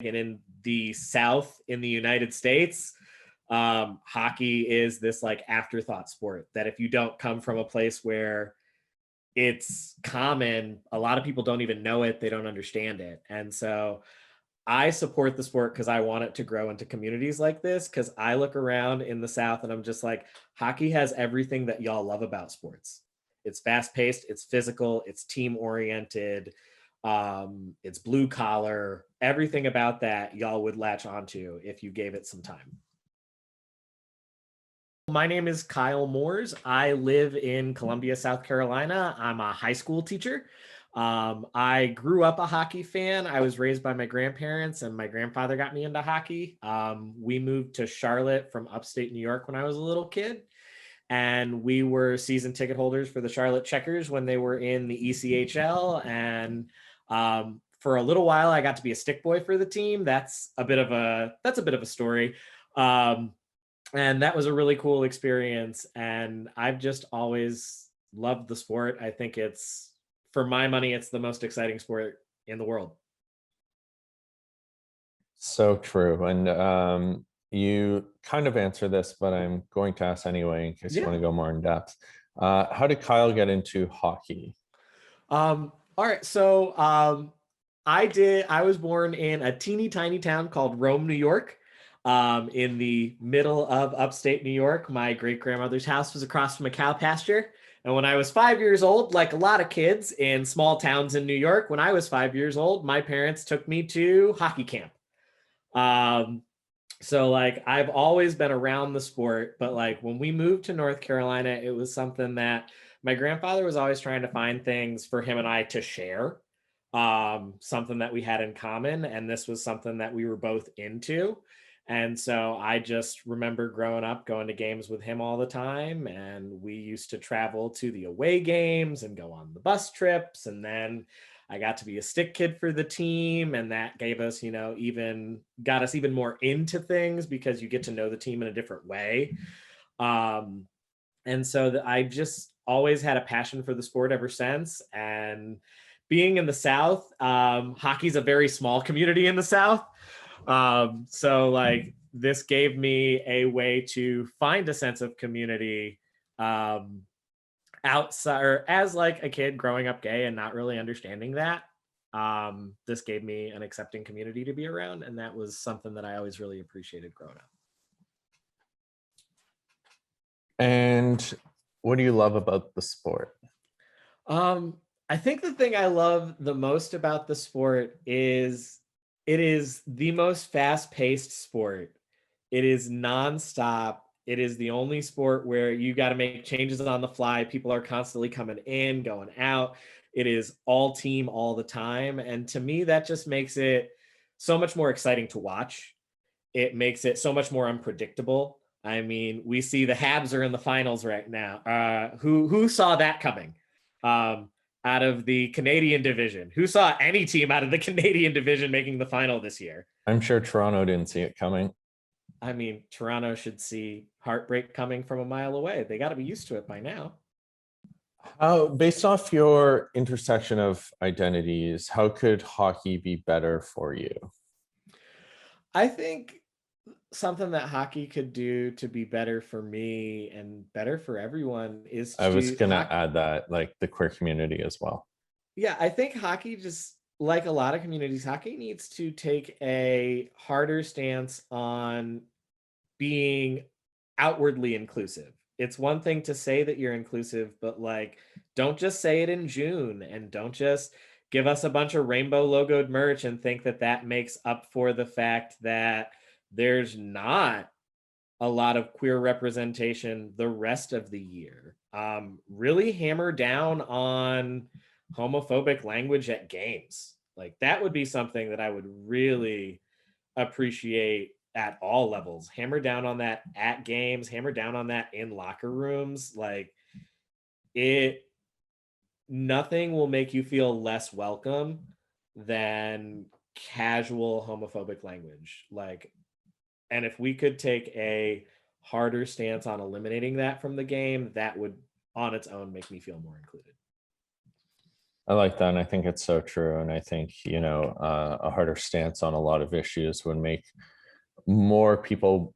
and in the South in the United States, hockey is this like afterthought sport that if you don't come from a place where it's common, a lot of people don't even know it, they don't understand it. And so I support the sport because I want it to grow into communities like this. Because I look around in the South and I'm just like, hockey has everything that y'all love about sports. It's fast paced, it's physical, it's team oriented, it's blue collar. Everything about that y'all would latch onto if you gave it some time. My name is Kyle Moores. I live in Columbia, South Carolina. I'm a high school teacher. I grew up a hockey fan. I was raised by my grandparents, and my grandfather got me into hockey. We moved to Charlotte from upstate New York when I was a little kid, and we were season ticket holders for the Charlotte Checkers when they were in the ECHL. And for a little while, I got to be a stick boy for the team. That's a bit of a story. And that was a really cool experience. And I've just always loved the sport. I think it's, for my money, it's the most exciting sport in the world. So true. And you kind of answer this, but I'm going to ask anyway in case you want to go more in depth. How did Kyle get into hockey? All right. So I was born in a teeny tiny town called Rome, New York. In the middle of upstate New York. My great grandmother's house was across from a cow pasture. And when I was 5 years old, like a lot of kids in small towns in New York, when I was 5 years old, my parents took me to hockey camp. So like I've always been around the sport, but like when we moved to North Carolina, it was something that my grandfather was always trying to find things for him and I to share, something that we had in common. And this was something that we were both into. And so I just remember growing up going to games with him all the time. And we used to travel to the away games and go on the bus trips. And then I got to be a stick kid for the team. And that gave us, got us even more into things because you get to know the team in a different way. And so I just always had a passion for the sport ever since. And being in the South, hockey's a very small community in the South. So like this gave me a way to find a sense of community outside, or as like a kid growing up gay and not really understanding that. This gave me an accepting community to be around, and that was something that I always really appreciated growing up. And what do you love about the sport? I think the thing I love the most about the sport is it is the most fast-paced sport. It is nonstop. It is the only sport where you got to make changes on the fly. People are constantly coming in, going out. It is all team all the time. And to me, that just makes it so much more exciting to watch. It makes it so much more unpredictable. I mean, we see the Habs are in the finals right now. Who saw that coming? Out of the Canadian division. Who saw any team out of the Canadian division making the final this year? I'm sure Toronto didn't see it coming. I mean, Toronto should see heartbreak coming from a mile away. They got to be used to it by now. Based off your intersection of identities, how could hockey be better for you? I think something that hockey could do to be better for me and better for everyone is I was going to add that, like the queer community as well. Yeah, I think hockey, just like a lot of communities, hockey needs to take a harder stance on being outwardly inclusive. It's one thing to say that you're inclusive, but like, don't just say it in June, and don't just give us a bunch of rainbow logoed merch and think that that makes up for the fact that there's not a lot of queer representation the rest of the year. Really hammer down on homophobic language at games. Like that would be something that I would really appreciate at all levels. Hammer down on that at games, hammer down on that in locker rooms. Like nothing will make you feel less welcome than casual homophobic language. Like, and if we could take a harder stance on eliminating that from the game, that would on its own make me feel more included. I like that, and I think it's so true. And I think, a harder stance on a lot of issues would make more people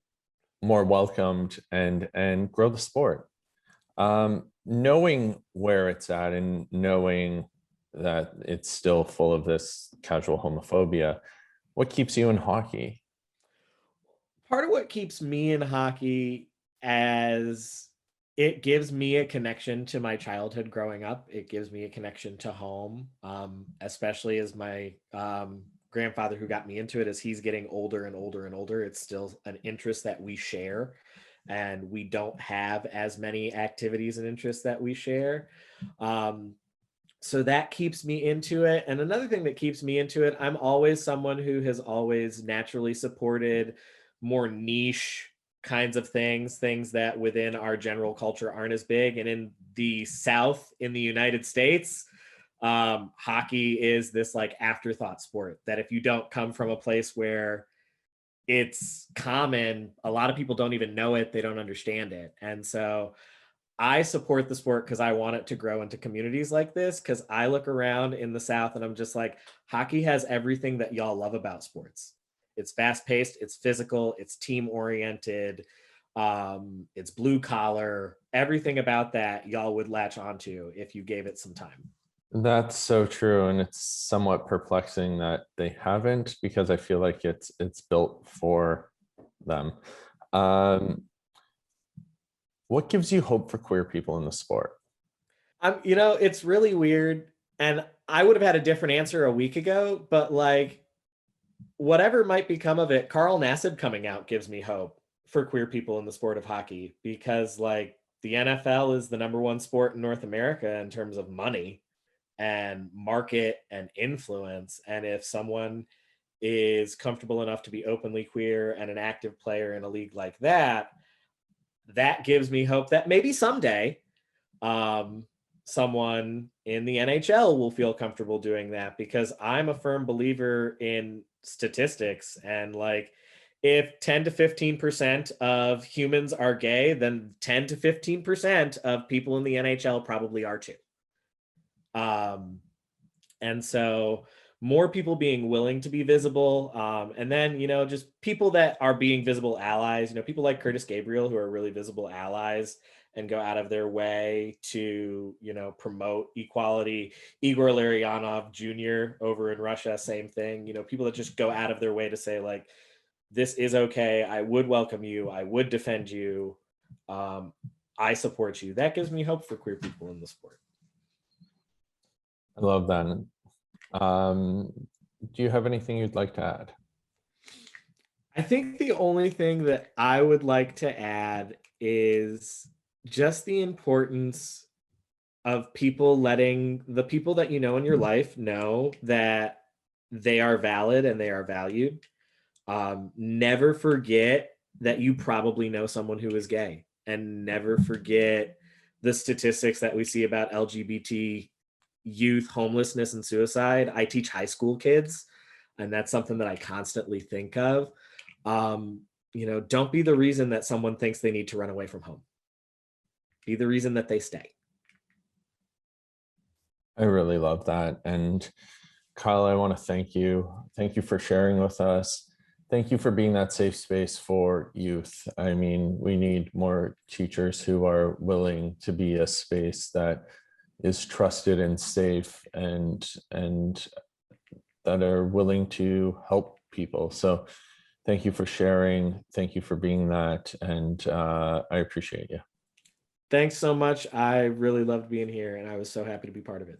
more welcomed and grow the sport. Knowing where it's at and knowing that it's still full of this casual homophobia, what keeps you in hockey? Part of what keeps me in hockey, as it gives me a connection to my childhood growing up. It gives me a connection to home, especially as my grandfather who got me into it, as he's getting older and older and older. It's still an interest that we share, and we don't have as many activities and interests that we share. Um, so that keeps me into it. And another thing that keeps me into it, I'm always someone who has always naturally supported more niche kinds of things that within our general culture aren't as big. And in the South, in the United States, hockey is this like afterthought sport that if you don't come from a place where it's common, a lot of people don't even know it, they don't understand it. And so I support the sport because I want it to grow into communities like this. Because I look around in the South and I'm just like, hockey has everything that y'all love about sports. It's fast paced, it's physical, it's team oriented, it's blue collar. Everything about that y'all would latch onto if you gave it some time. That's so true, and it's somewhat perplexing that they haven't, because I feel like it's built for them. Um, what gives you hope for queer people in the sport? It's really weird. And I would have had a different answer a week ago, but like whatever might become of it, Carl Nassib coming out gives me hope for queer people in the sport of hockey because, like, the NFL is the number one sport in North America in terms of money and market and influence. And if someone is comfortable enough to be openly queer and an active player in a league like that, that gives me hope that maybe someday um, someone in the NHL will feel comfortable doing that because I'm a firm believer in statistics and like if 10 to 15% of humans are gay, then 10 to 15% of people in the NHL probably are too. Um, and so more people being willing to be visible, and then just people that are being visible allies, people like Curtis Gabriel who are really visible allies and go out of their way to promote equality. Igor Larionov Jr. over in Russia, same thing. People that just go out of their way to say like, this is okay, I would welcome you, I would defend you, um, I support you. That gives me hope for queer people in the sport. I love that. Um, do you have anything you'd like to add? I think the only thing that I would like to add is just the importance of people letting the people that you know in your life know that they are valid and they are valued. Never forget that you probably know someone who is gay, and never forget the statistics that we see about LGBT youth homelessness and suicide. I teach high school kids, and that's something that I constantly think of. Don't be the reason that someone thinks they need to run away from home. Be the reason that they stay. I really love that. And Kyle, I want to thank you. Thank you for sharing with us. Thank you for being that safe space for youth. I mean, we need more teachers who are willing to be a space that is trusted and safe, and that are willing to help people. So thank you for sharing. Thank you for being that. And I appreciate you. Thanks so much. I really loved being here, and I was so happy to be part of it.